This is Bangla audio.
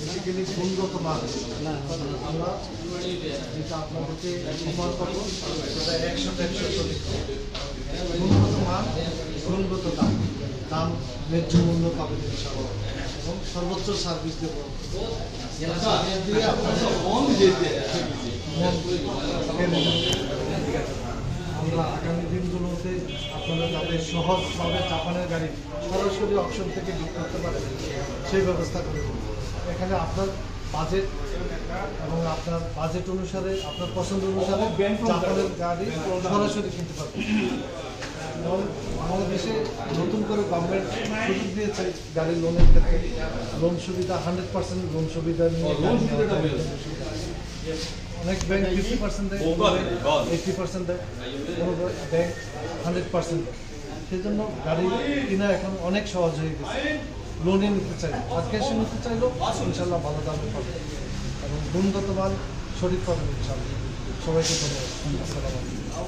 বেসিক্যালি গুণগত মান আমরা যেটা আপনাদেরকে প্রমাণ করবো সেটা 100% সঠিক। গুণগত মান, গুণগত দাম, দাম ন্যায্য মূল্য পাবেন ইনশাআল্লাহ এবং সর্বোচ্চ সার্ভিস দেবো। আমরা আগামী দিনগুলোতে আপনারা যাতে সহজভাবে জাপানের গাড়ি সরাসরি অপশন থেকে বিক্রি করতে পারেন সেই ব্যবস্থা করে দেব। এখানে আপনার বাজেট এবং আপনার বাজেট অনুসারে আপনার পছন্দ অনুসারে জাপানের গাড়ি সরাসরি কিনতে পারবেন। এবং বাংলাদেশে নতুন করে গভর্নমেন্ট সুযোগ দিয়েছে গাড়ি লোনের ক্ষেত্রে, লোন সুবিধা 100% লোন সুবিধা নিয়ে অনেক ব্যাংক 50% দেয়, 80% দেয়, কোনো ব্যাংক 100% দেয়। সেই জন্য গাড়ি কিনা এখন অনেক সহজ হয়ে গেছে। লোনে নিতে চাইলে আর ক্যাশে নিতে চাইলেও ইনশাল্লাহ ভালো দামে পাবেন এবং গুণগত মান সঠিক পাবেন ইনশাল্লাহ। সবাইকে ধন্যবাদ। আসসালামু আলাইকুম।